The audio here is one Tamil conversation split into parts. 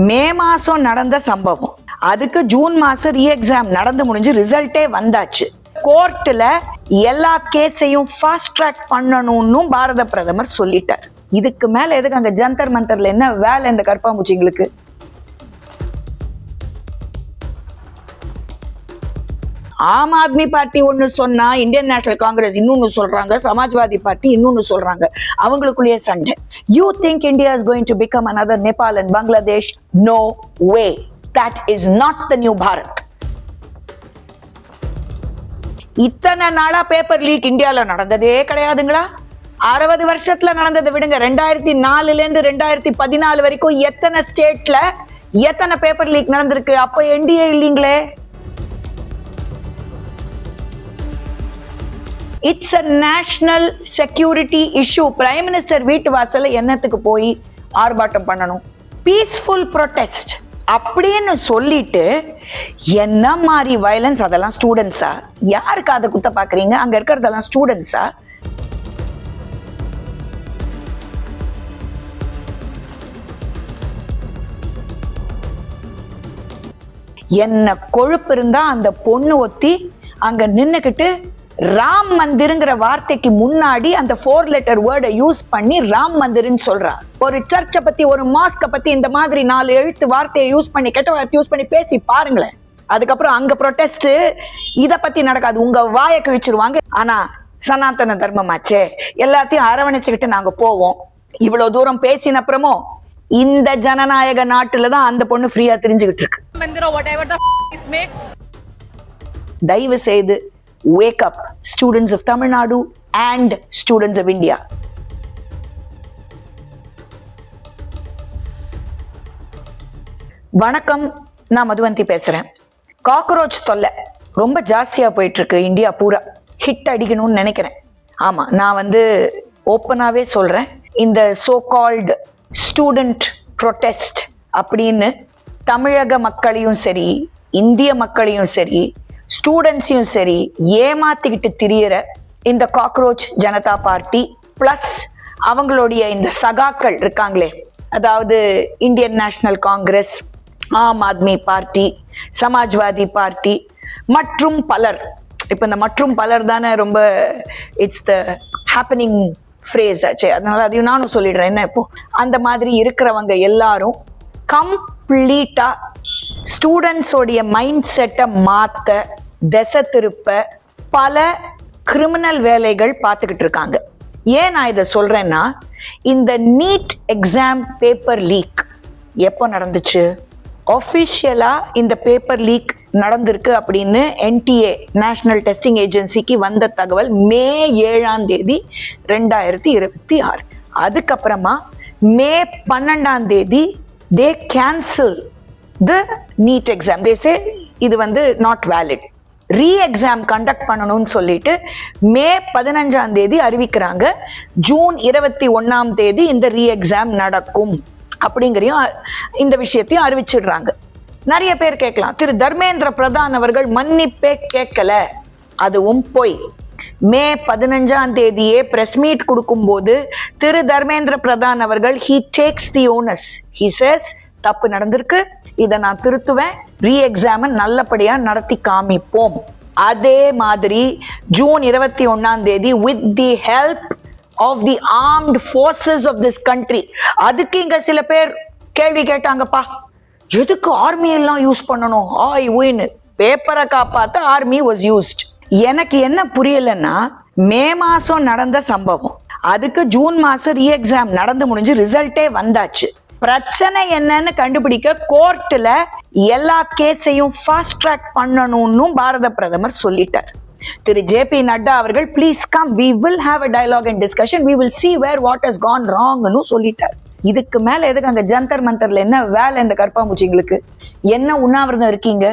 மே மாசம் நடந்த சம்பவம், அதுக்கு ஜூன் மாசம் ரீ எக்ஸாம் நடந்து முடிஞ்சு ரிசல்ட்டே வந்தாச்சு. கோர்ட்ல எல்லா கேஸையும் ஃபாஸ்ட் ட்ராக் பண்ணணும்னு பாரத பிரதமர் சொல்லிட்டார். இதுக்கு மேல எதுக்கு அங்க ஜந்தர் மந்தர்ல என்ன வேலை இந்த கற்பாம்பூச்சிங்களுக்கு? ஆம் ஆத்மி பார்ட்டி ஒன்னு சொன்னா, இந்தியன் நேஷனல் காங்கிரஸ் இன்னொன்னு சொல்றாங்க, சமாஜ்வாதி பார்ட்டி இன்னொன்னு சொல்றாங்க. அவங்களுக்குள்ளேயே சண்டை. You think India is going to become another Nepal and Bangladesh? No way. That is not the new Bharat. இத்தனை நாளா பேப்பர் லீக் இந்தியால நடந்ததே கிடையாதுங்களா? 60 வருஷத்துல நடந்ததை விடுங்க. 2004 இருந்து 2014 வரைக்கும் எத்தனை ஸ்டேட்ல எத்தனை பேப்பர் லீக் நடந்திருக்கு? அப்ப என்டிஏ இல்லீங்களே. It's a national security issue. Prime minister வீட்டு வாசல்ல என்னத்துக்கு போய் ஆர்ப்பாட்டம் பண்ணணும்? பீஸ்ஃபுல் ப்ரொடெஸ்ட் அப்படின்னு சொல்லிட்டு என்ன மாதிரி வயலன்ஸ்? அதெல்லாம் ஸ்டூடெண்ட்ஸா? யாருக்கு அதை குத்த பாக்குறீங்க? அங்க இருக்கிறதெல்லாம் ஸ்டூடெண்ட்ஸா? என்ன கொழுப்பு இருந்தா அந்த பொண்ணு ஒத்தி அங்க நின்னுக்கிட்டு ராம் மந்திர்ங்கிற வார்த்தைக்கு முன்னாடி அந்த 4 லெட்டர் வேர்டை யூஸ் பண்ணி ராம் மந்திர்ன்னு சொல்றா. ஒரு சர்ச்சை பத்தி, ஒரு மாஸ்க பத்தி இந்த மாதிரி 4 எழுத்து வார்த்தையை யூஸ் பண்ணி, கெட்ட வார்த்தை யூஸ் பண்ணி பேசி பாருங்களேன். அதுக்கப்புறம் அங்க ப்ரொடெஸ்ட் இத பத்தி நடக்காது, உங்க வாயை கிழிச்சிருவாங்க. ஆனா சனாதன தர்மமாச்சே, எல்லாத்தையும் அரவணைச்சுக்கிட்டு நாங்க போவோம். இவ்வளவு தூரம் பேசின அப்புறமும் இந்த ஜனநாயக நாட்டுலதான் அந்த பொண்ணு ஃப்ரீயா தெரிஞ்சுக்கிட்டு இருக்கு. தயவு செய்து wake up, students of Tamil Nadu and students of India. வணக்கம், நான் மதுவந்தி பேசுறேன். காக்ரோச் தொல்லை ரொம்ப ஜாஸ்தியா போயிட்டு இருக்கு இந்தியா பூரா. ஹிட் அடிக்கணும்னு நினைக்கிறேன். ஆமா, நான் ஓப்பனாவே சொல்றேன், இந்த சோ கால்டு ஸ்டூடெண்ட் ப்ரொடெஸ்ட் அப்படின்னு தமிழக மக்களையும் சரி, இந்திய மக்களையும் சரி, ஸ்டூடெண்ட்ஸையும் சரி ஏமாத்திக்கிட்டு திரியற இந்த காக்ரோச் ஜனதா பார்ட்டி பிளஸ் அவங்களுடைய இந்த சகாக்கள் இருக்காங்களே, அதாவது Indian national Congress, Aam Aadmi party, Samajwadi party மற்றும் பலர். இப்ப இந்த மற்றும் பலர் தானே ரொம்ப இட்ஸ் த ஹேப்பனிங் ஃப்ரேஸ் ஆச்சு, அதனால அதையும் நானும் சொல்லிடுறேன். என்ன இப்போ அந்த மாதிரி இருக்கிறவங்க எல்லாரும் கம்ப்ளீட்டா ஸ்டூடெண்ட்ஸோடைய மைண்ட் செட்டை மாத்த, திசை திருப்ப பல கிரிமினல் வேலைகள் பார்த்துக்கிட்டு இருக்காங்க. ஏன் நான் இதை சொல்றேன்னா, இந்த நீட் எக்ஸாம் பேப்பர் லீக் எப்போ நடந்துச்சு? ஆஃபிஷியலா இந்த பேப்பர் லீக் நடந்திருக்கு அப்படின்னு NTA நேஷனல் டெஸ்டிங் ஏஜென்சிக்கு வந்த தகவல் மே 7ஆம் தேதி 2026. அதுக்கப்புறமா மே 12ஆம் தேதி they cancel the NEET exam. They say இது not valid. ரீ-எக்ஸாம் கண்டக்ட் பண்ணணும்னு சொல்லிட்டு மே 15ஆம் தேதி அறிவிக்கிறாங்க. ஜூன் 21ஆம் தேதி இந்த ரீ-எக்ஸாம் நடக்கும் அப்படிங்கிறையும் இந்த விஷயத்தையும் அறிவிச்சிடுறாங்க. நிறைய பேர் கேட்கலாம், திரு தர்மேந்திர பிரதான் அவர்கள் மன்னிப்பே கேட்கல. அதுவும் போய் மே 15ஆம் தேதியே பிரஸ் மீட் கொடுக்கும்போது திரு தர்மேந்திர பிரதான் அவர்கள் he takes the onus. He says தப்பு நடந்திருக்கு, இதை நான் திருத்துவேன், ரீ எக்ஸாம் நல்லபடியா நடத்தி காமிப்போம். அதே மாதிரி ஜூன் 21ஆம் தேதி with the help of the armed forces of this country. அதுக்கு இங்க சில பேர் கேள்வி கேட்டாங்கப்பா, எதுக்கு ஆர்மி எல்லாம் யூஸ் பண்ணணும்? பேப்பரை காப்பாத்த ஆர்மி வாஸ் யூஸ்ட். எனக்கு என்ன புரியலன்னா, மே மாசம் நடந்த சம்பவம், அதுக்கு ஜூன் மாசம் ரீ எக்ஸாம் நடந்து முடிஞ்சு ரிசல்ட்டே வந்தாச்சு. பிரச்சனை என்னன்னு கண்டுபிடிக்க கோர்ட்ல எல்லா கேஸையும் ஃபாஸ்ட் ட்ராக் பண்ணணும்னு பாரத பிரதமர் சொல்லிட்டார். திரு JP நட்டா அவர்கள் please come, we will have a dialogue and discussion, we will see where what has gone wrong னு சொல்லிட்டார். இதுக்கு மேல எதுக்கு அங்க ஜந்தர் மந்தர்ல என்ன வேலை இந்த கற்பாம்பூச்சிங்களுக்கு? என்ன உண்ணாவிரதம் இருக்கீங்க?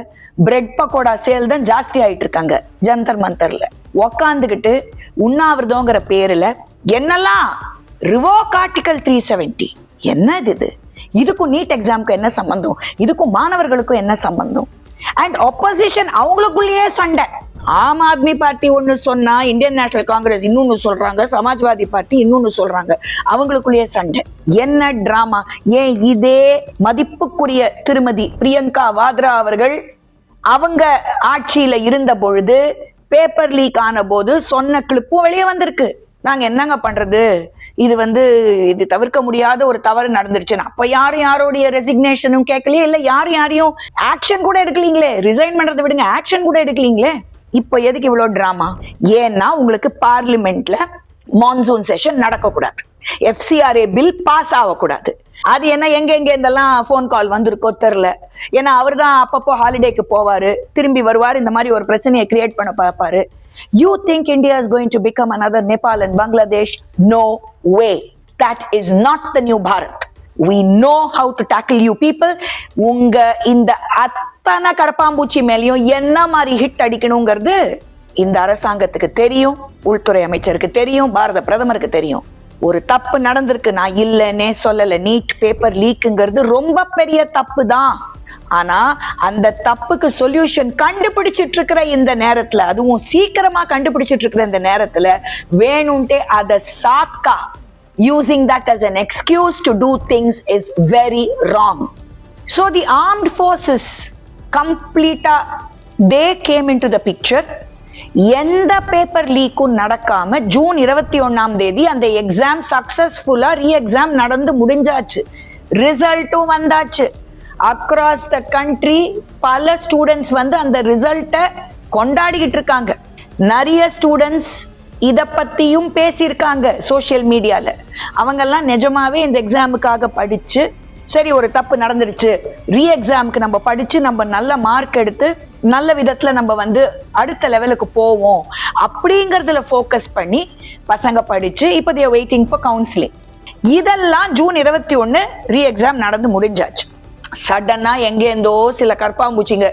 பிரெட் பக்கோடா சேல் தான் ஜாஸ்தி ஆயிட்டு இருக்காங்க ஜந்தர் மந்தர்ல. உக்காந்துக்கிட்டு உண்ணாவிரதங்கிற பேருல என்னெல்லாம் ரிவோக் ஆர்டிகல் 370 என்ன இது? இதுக்கும் நீட் எக்ஸாமுக்கு என்ன சம்பந்தம்? இதுக்கும் மாணவர்களுக்கும் என்ன சம்பந்தம்? அண்ட் ஆப்போசிஷன் அவங்களுக்குள்ளேயே சண்டை. ஆம் ஆத்மி பார்ட்டி ஒன்னு சொன்னா, இந்தியன் நேஷனல் காங்கிரஸ் இன்னொன்னு சொல்றாங்க, சமாஜ்வாதி பார்ட்டி இன்னொன்னு சொல்றாங்க. அவங்களுக்குள்ளேயே சண்டை. என்ன டிராமா! ஏன் இதே மதிப்புக்குரிய திருமதி பிரியங்கா வாத்ரா அவர்கள் அவங்க ஆட்சியில இருந்த பொழுது பேப்பர் லீக் ஆன போது சொன்ன கிளிப்பும் வெளியே வந்திருக்கு. நாங்க என்னங்க பண்றது, இது தவிர்க்க முடியாத ஒரு தவறு நடந்துருச்சு. அப்ப யாரோடைய ரெசிக்னேஷனும் கேட்கலையே, இல்ல யாரையும் ஆக்ஷன் கூட எடுக்கலீங்களே. ரிசைன் பண்றதை விடுங்க, ஆக்ஷன் கூட எடுக்கலீங்களே. இப்ப எதுக்கு இவ்வளவு டிராமா? ஏன்னா உங்களுக்கு பார்லிமெண்ட்ல மான்சூன் செஷன் நடக்கக்கூடாது, FCRA பில் பாஸ் ஆகக்கூடாது. அது என்ன எங்க இதெல்லாம் போன் கால் வந்திருக்கோ தெரியல. ஏன்னா அவர் தான் அப்பப்போ ஹாலிடேக்கு போவாரு, திரும்பி வருவார், இந்த மாதிரி ஒரு பிரச்சனையை கிரியேட் பண்ண பார்ப்பாரு. You think India is going to become another Nepal and Bangladesh? No way. That is not the new Bharat. We know how to tackle you people. உங்க இந்த அத்தனை கரப்பாம்பூச்சி மேலையும் என்ன மாதிரி ஹிட் அடிக்கணுங்கிறது இந்த அரசாங்கத்துக்கு தெரியும், உள்துறை அமைச்சருக்கு தெரியும், பாரத பிரதமருக்கு தெரியும். ஒரு தப்பு நடந்திருக்கு, நான் இல்லைன்னே சொல்லல. நீட் பேப்பர் லீக்குங்கிறது ரொம்ப பெரிய தப்பு தான். ஆனா அந்த தப்புக்கு சொல்யூஷன் கண்டுபிடிச்சிட்டு இருக்கிற இந்த நேரத்துல, அதுவும் சீக்கிரமா கண்டுபிடிச்சிட்டு இருக்கிற இந்த நேரத்துல வேணும்ட்டே அதை சாக்கா using that as an excuse to do things is very wrong. So the armed forces completely they came into the picture. எந்த பேப்பர் லீக்கும் நடக்காம ஜூன் 21 அந்த எக்ஸாம் சக்சஸ்ஃபுல்லா ரீஎக்ஸாம் நடந்து முடிஞ்சாச்சு, ரிசல்ட்டும் வந்தாச்சு. அக்ராஸ் த கண்ட்ரி பல ஸ்டூடெண்ட்ஸ் அந்த ரிசல்ட்டை கொண்டாடிக்கிட்டு இருக்காங்க. நிறைய ஸ்டூடெண்ட்ஸ் இத பத்தியும் பேசியிருக்காங்க சோசியல் மீடியால. அவங்கெல்லாம் நிஜமாவே இந்த எக்ஸாமுக்காக படிச்சு, சரி ஒரு தப்பு நடந்துருச்சு, ரீ எக்ஸாமுக்கு நம்ம படிச்சு நம்ம நல்ல மார்க் எடுத்து நல்ல விதத்துல நம்ம அடுத்த லெவலுக்கு போவோம் அப்படிங்கறதுல ஃபோக்கஸ் பண்ணி பசங்க படிச்சு இப்போ they are waiting for counseling. இதெல்லாம் ஜூன் 21 ரீ எக்ஸாம் நடந்து முடிஞ்சாச்சு. சடனா எங்கேருந்தோ சில கற்பாம்பூச்சிங்க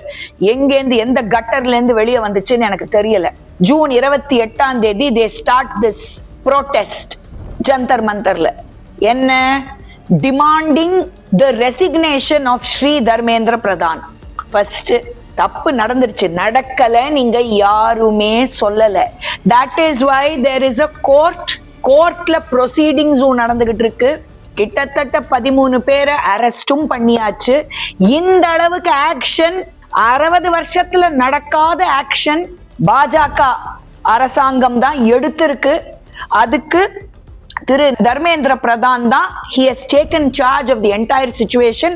எங்கேருந்து எந்த கட்டர்ல இருந்து வெளியே வந்துச்சுன்னு எனக்கு தெரியல. June 28 they start this protest Jantar மந்தர்ல. என்ன? demanding the resignation of Sri Dharmendra Pradhan. First தப்பு நடந்துருச்சு, நடக்கல நீங்க யாருமே சொல்லல. that is why there is a கோர்ட்ல ப்ரொசீடிங்ஸும் நடந்துகிட்டு இருக்கு. கிட்டத்தட்ட 13 பேரை அரெஸ்டும் பண்ணியாச்சு. இந்த அளவுக்கு ஆக்ஷன் 60 வருஷத்துல நடக்காத ஆக்ஷன் பாஜக அரசாங்கம் தான் எடுத்திருக்கு. அதுக்கு திரு தர்மேந்திர பிரதான் தான் he has taken charge of the entire situation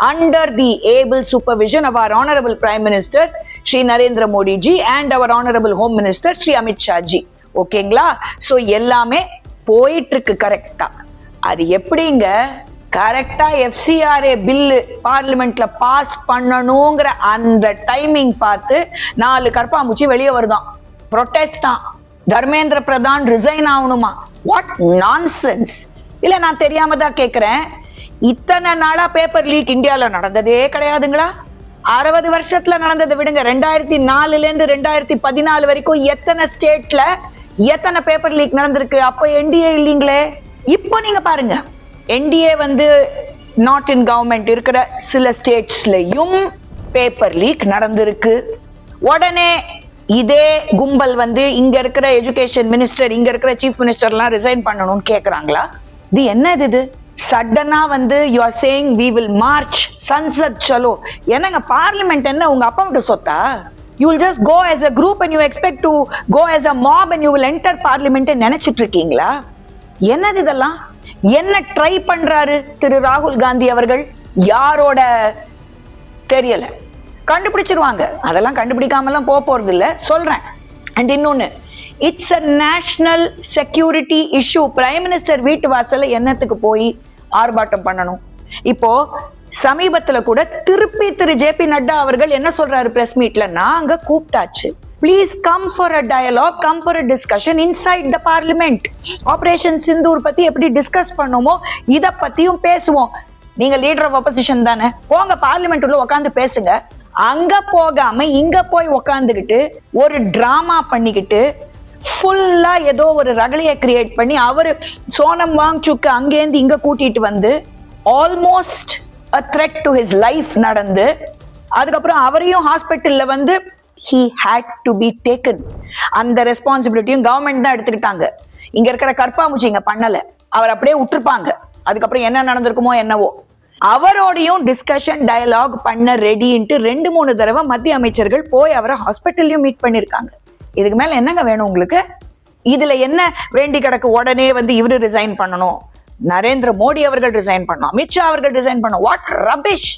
under the able supervision of our honorable prime minister Shri Narendra Modi ji and our honorable home minister Shri Amit Shah ji. ஓகேங்களா? சோ எல்லாமே போயிட்டு இருக்கு கரெக்டா. அது எப்படிங்க கரெக்டா FCRA பில்லு பார்லிமெண்ட்ல பாஸ் பண்ணணுங்கிற அந்த டைமிங் பார்த்து 4 கற்பாம்பூச்சி வெளியே வருதான், ப்ரொடெஸ்டா. தர்மேந்திர பிரதான் ரிசைன் ஆகணுமா? What nonsense! இல்ல நான் தெரியாம தான் கேக்குறேன், இத்தனை நாளா பேப்பர் லீக் இந்தியால நடந்ததே கிடையாதுங்களா? 60 வருஷத்துல நடந்ததை விடுங்க, 2004 இருந்து 2014 வரைக்கும் எத்தனை ஸ்டேட்ல எத்தனை பேப்பர் லீக் நடந்திருக்கு? அப்ப NDA இல்லீங்களே. இப்போ நீங்க பாருங்க, NDA நாட் இன் கவர்மெண்ட் இருக்கிற சில ஸ்டேட்ஸ்லயும் பேப்பர் லீக் நடந்திருக்கு. உடனே இதே கும்பல் இங்க இருக்கிற எஜுகேஷன் மினிஸ்டர், இங்க இருக்கிற சீஃப் மினிஸ்டர் எல்லாம் ரிசைன் பண்ணணும்னு கேக்குறாங்களா? இது என்ன இது? சடனா you are saying we will march Sansad சலோ. என்னங்க பார்லிமெண்ட் என்ன உங்க அப்பா மட்டும் சொத்தா? You will just go as a group and you expect to go as a mob and you will enter parliament நினைச்சிட்டு இருக்கீங்களா? என்னது இதெல்லாம்? என்ன ட்ரை பண்றாரு திரு ராகுல் காந்தி அவர்கள்? யாரோட தெரியல, கண்டுபிடிச்சிருவாங்க. அதெல்லாம் கண்டுபிடிக்காமலாம் போறது இல்ல சொல்றேன். அண்ட் இன்னொன்னு, it's a national security issue. Prime minister வீட்டு வாசல்ல என்னத்துக்கு போய் ஆர்ப்பாட்டம் பண்ணணும்? இப்போ சமீபத்துல கூட திருப்பி திரு JP நட்டா அவர்கள் என்ன சொல்றாரு பிரஸ் மீட்ல, நாங்க கூப்பிட்டாச்சு, please come for a dialogue, come for a discussion inside the parliament. Operation Sindoor பத்தி எப்படி டிஸ்கஸ் பண்ணோமோ இத பத்தியும் பேசுவோம். நீங்க லீடர் ஆஃப் ஆப்போசிஷன் தானே, போங்க பார்லிமெண்ட் உள்ள உட்காந்து பேசுங்க. அங்க போகாம இங்க போய் உக்காந்துக்கிட்டு ஒரு டிராமா பண்ணிக்கிட்டு ஃபுல்லா ஏதோ ஒரு ரகளையை கிரியேட் பண்ணி அவரு சோனம் வாங்சுக்கு அங்கேருந்து இங்க கூட்டிட்டு almost a threat to his life நடந்து, அதுக்கப்புறம் அவரையும் ஹாஸ்பிட்டல்ல he had to be taken. அந்த ரெஸ்பான்சிபிலிட்டியும் கவர்மெண்ட் தான் எடுத்துக்கிட்டாங்க. இங்க இருக்கிற கற்பாமூச்சி இங்க பண்ணல, அவர் அப்படியே விட்டுருப்பாங்க. அதுக்கப்புறம் என்ன நடந்திருக்குமோ என்னவோ. அவரோடையும் டிஸ்கஷன் டயலாக் பண்ண ரெடின்ட்டு 2-3 தடவை மத்திய அமைச்சர்கள் போய் அவரை ஹாஸ்பிட்டல்லையும் மீட் பண்ணிருக்காங்க. இதுக்கு மேல என்னங்க வேணும் உங்களுக்கு? இதுல என்ன வேண்டி கிடக்கு? உடனே வந்து இவரு ரிசைன் பண்ணணும், நரேந்திர மோடி அவர்கள் ரிசைன் பண்ணணும், அமித்ஷா அவர்கள் ரிசைன் பண்ணணும். What rubbish!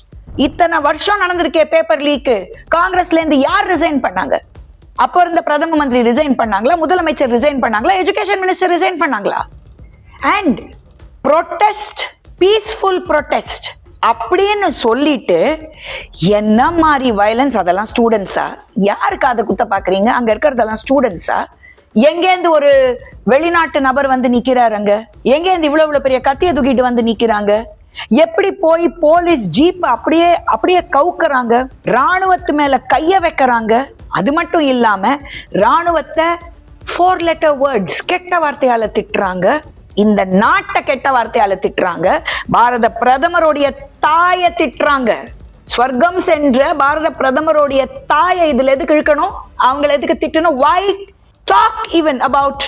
இத்தனை வருஷம் நடந்திருக்கே பேப்பர் லீக். காங்கிரஸ்ல இருந்து யார் ரிசைன் பண்ணாங்க? அப்ப இருந்த பிரதம மந்திரி ரிசைன் பண்ணாங்களா? முதலமைச்சர் ரிசைன் பண்ணாங்களா? எஜுகேஷன் மினிஸ்டர் ரிசைன் பண்ணாங்களா? அண்ட் ப்ரொடெஸ்ட், பீஸ்ஃபுல் ப்ரொடெஸ்ட் அப்படின்னு சொல்லிட்டு என்ன மாதிரி வயலன்ஸ்? அதெல்லாம் ஸ்டூடெண்ட்ஸா? யாருக்கு அதை குத்த பாக்குறீங்க? அங்க இருக்கிறதெல்லாம் ஸ்டூடெண்ட்ஸா? எங்கேருந்து ஒரு வெளிநாட்டு நபர் வந்து நிக்கிறாரு? அங்க எங்கேருந்து இவ்வளவு பெரிய கத்திய தூக்கிட்டு வந்து நிக்கிறாங்க? எப்படி போய் போலீஸ் ஜீப் அப்படியே அப்படியே கவுக்குறாங்க, ராணுவத்து மேல கைய வைக்கிறாங்க. அது மட்டும் இல்லாம ராணுவத்தை 4 letter words கெட்ட வார்த்தையால திட்டுறாங்க, இந்த நாட்டை கெட்ட வார்த்தையால திட்டுறாங்க, பாரத பிரதமருடைய தாயை திட்டுறாங்க. ஸ்வர்க்கம் சென்ற பாரத பிரதமருடைய தாயை இதுல எதுக்கு இழுக்கணும்? அவங்களை எதுக்கு திட்டணும்? why talk even about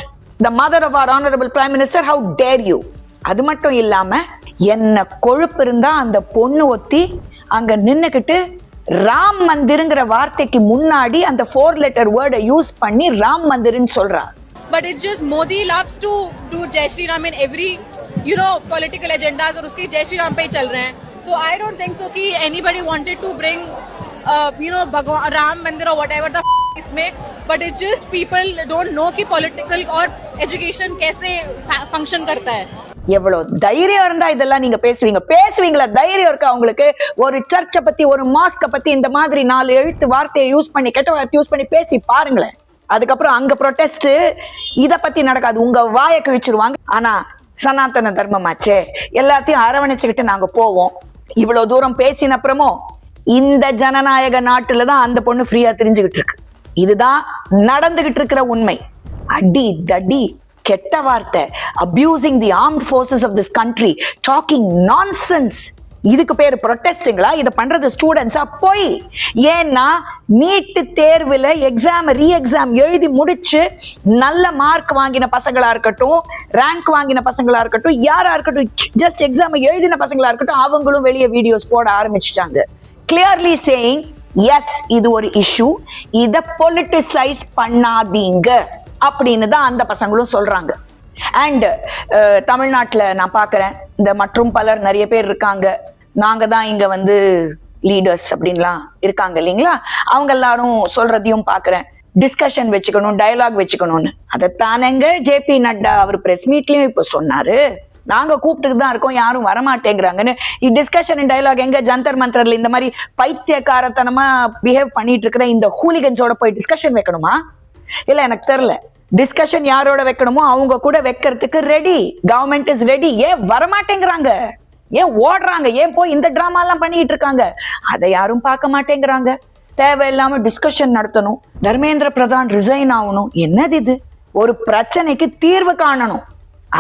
the mother of our honorable prime minister? how dare you? அது மட்டும் இல்லாம என்ன கொழுப்பு இருந்தா அந்த பொண்ணு ஒத்தி அங்க நின்னுக்கிட்டு ராம் மந்திர்ங்கிற வார்த்தைக்கு முன்னாடி அந்த 4 letter word யூஸ் பண்ணி ராம் மந்திர்னு சொல்றா. But it's just Modi loves to do Jai Shri Ram in every, political agendas और उसके Jai Shri Ram पे ही चल रहे हैं. So I don't think so कि anybody wanted to bring, भगवान Ram Mandir or whatever the इसमें. But it's just people don't know कि political और education कैसे function करता है. எவ்வளவு தைரியம் இருந்தா இதெல்லாம் நீங்க பேசுவீங்களா? தைரியம் இருக்கா உங்களுக்கு? ஒரு சர்ச்சை பத்தி, ஒரு மாஸ்க பத்தி இந்த மாதிரி 4 எழுத்து வார்த்தையை யூஸ் பண்ணி, கெட்ட வார்த்தை யூஸ் பண்ணி பேசி பாருங்களேன். அதுக்கப்புறம் அங்க ப்ரொடெஸ்ட் இத பத்தி நடக்காது, உங்க வாயை கிழிச்சிருவாங்க. ஆனா சனாதன தர்மமாச்சே, எல்லாத்தையும் அரவணைச்சுக்கிட்டு நாங்க போவோம். இவ்வளவு தூரம் பேசின அப்புறமும் இந்த ஜனநாயக நாட்டுலதான் அந்த பொண்ணு ஃப்ரீயா தெரிஞ்சுக்கிட்டு இருக்கு. இதுதான் நடந்துகிட்டு இருக்கிற உண்மை. அடி தடி, கெட்ட வார்த்தை, abusing the armed forces of this country, talking nonsense. இதுக்கு பேரு ப்ரொடெஸ்டுங்களா? இதை பண்றது ஸ்டூடெண்ட்ஸா? போய் ஏன்னா நீட்டு தேர்வுல எக்ஸாம் ரீஎக்ஸாம் எழுதி முடிச்சு நல்ல மார்க் வாங்கின பசங்களா இருக்கட்டும், ரேங்க் வாங்கின பசங்களா இருக்கட்டும், யாரா இருக்கட்டும், ஜஸ்ட் எக்ஸாம் எழுதின பசங்களா இருக்கட்டும், அவங்களும் வெளியே வீடியோஸ் போட ஆரம்பிச்சுட்டாங்க. கிளியர்லி சேயிங் எஸ், இது ஒரு இஷ்யூ, இத பொலிட்டிசைஸ் பண்ணாதீங்க அப்படின்னு தான் அந்த பசங்களும் சொல்றாங்க. அண்ட் தமிழ்நாட்டுல நான் பாக்குறேன், இந்த மற்றும் பலர் நிறைய பேர் இருக்காங்க, நாங்க தான் இங்க வந்து லீடர்ஸ் அப்படின்லாம் இருக்காங்க இல்லைங்களா? அவங்க எல்லாரும் சொல்றதையும் பாக்குறேன், டிஸ்கஷன் வச்சுக்கணும், டயலாக் வச்சுக்கணும்னு. அதைத்தானங்க ஜேபி நட்டா அவர் பிரஸ் மீட்லயும் இப்ப சொன்னாரு. நாங்க கூப்பிட்டு தான் இருக்கோம், யாரும் வரமாட்டேங்கிறாங்கன்னு. டிஸ்கஷன் அண்ட் டயலாக் எங்க? ஜந்தர் மந்தர்ல இந்த மாதிரி பைத்தியக்காரத்தனமா பிஹேவ் பண்ணிட்டு இருக்கிற இந்த ஹூலிகன்ஸோட போய் டிஸ்கஷன் வைக்கணுமா? இல்ல எனக்கு தெரியல. டிஸ்கஷன் யாரோட வைக்கணுமோ அவங்க கூட வைக்கிறதுக்கு ரெடி, கவர்மெண்ட் இஸ் ரெடி. ஏன் வரமாட்டேங்கிறாங்க? ஏன் ஓடுறாங்க? ஏன் போய் இந்த டிராமா எல்லாம் பண்ணிட்டு இருக்காங்க? அதை யாரும் பார்க்க மாட்டேங்கிறாங்க. தேவையில்லாம டிஸ்கஷன் நடத்தணும், தர்மேந்திர பிரதான் ரிசைன் ஆகணும். என்னது இது? ஒரு பிரச்சனைக்கு தீர்வு காணணும்,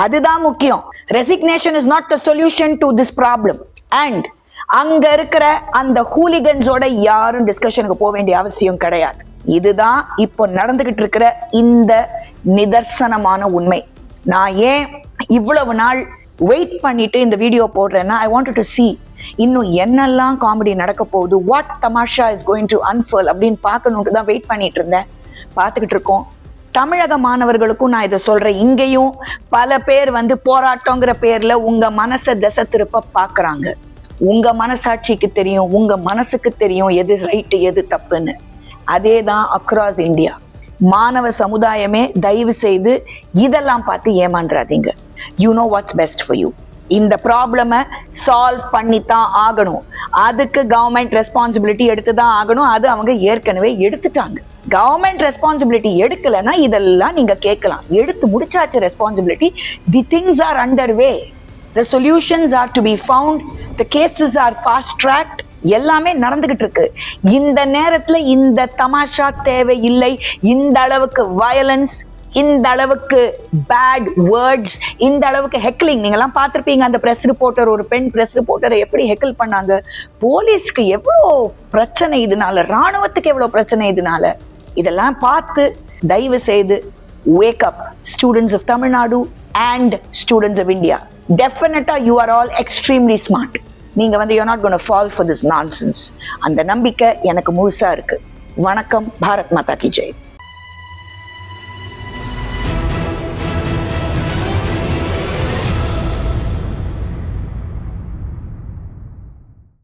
அதுதான் முக்கியம். Resignation is not the solution to this problem. And அங்க இருக்கிற அந்த ஹூலிகன்ஸோட யாரும் டிஸ்கஷனுக்கு போக வேண்டிய அவசியம் கிடையாது. இதுதான் இப்போ நடந்துகிட்டு இருக்கிற இந்த நிதர்சனமான உண்மை. நான் ஏன் இவ்வளவு நாள் வெயிட் பண்ணிட்டு இந்த வீடியோ போடுறேன்னா, ஐ வாண்டட் டு see இன்னும் என்னெல்லாம் காமெடி நடக்க போகுது, what Tamasha is going to அன்ஃபர்ல் அப்படின்னு பார்க்கணுன்ட்டு தான் வெயிட் பண்ணிட்டு இருந்தேன். பார்த்துக்கிட்டு இருக்கோம். தமிழக மாணவர்களுக்கும் நான் இதை சொல்றேன், இங்கேயும் பல பேர் வந்து போராட்டங்கிற பேர்ல உங்க மனசை திசை திருப்ப பாக்குறாங்க. உங்க மனசாட்சிக்கு தெரியும், உங்க மனசுக்கு தெரியும் எது ரைட்டு எது தப்புன்னு. அதே தான் அக்ராஸ் இந்தியா. மாணவ சமுதாயமே தயவு செய்து இதெல்லாம் பார்த்து ஏமாந்துறாதீங்க. You know what's best for you. இந்த ப்ராப்ளமை சால்வ் பண்ணித்தான் ஆகணும். அதுக்கு கவர்மெண்ட் ரெஸ்பான்சிபிலிட்டி எடுத்துதான் ஆகணும். அது அவங்க ஏற்கனவே எடுத்துட்டாங்க. கவர்மெண்ட் ரெஸ்பான்சிபிலிட்டி எடுக்கலைன்னா இதெல்லாம் நீங்க கேட்கலாம். எடுத்து முடிச்சாச்சு responsibility. The things are under way. The solutions are to be found. The cases are fast tracked. எல்லாமே நடந்துகிட்டு இருக்கு. இந்த நேரத்துல இந்த தமாஷா தேவையில்லை. இந்த அளவுக்கு வயலன்ஸ், இந்த அளவுக்கு பேட் வேர்ட்ஸ், இந்த அளவுக்கு ஹெக்லிங், நீங்கெல்லாம் பார்த்திருப்பீங்க அந்த பிரஸ் ரிப்போர்ட்டர், ஒரு பெண் பிரஸ் ரிப்போர்ட்டரை எப்படி ஹெக்கிள் பண்ணாங்க. போலீஸ்க்கு எவ்வளோ பிரச்சனை இதனால, ராணுவத்துக்கு எவ்வளோ பிரச்சனை இதனால. இதெல்லாம் பார்த்து தயவு செய்து wake up, students of Tamil Nadu and students of India. Definitely you are all extremely smart. நீங்க வந்து you're not going to fall for this nonsense. அந்த நம்பிக்கை எனக்கு முழுசா இருக்கு. வணக்கம். பாரத் மாதா கி ஜெய்.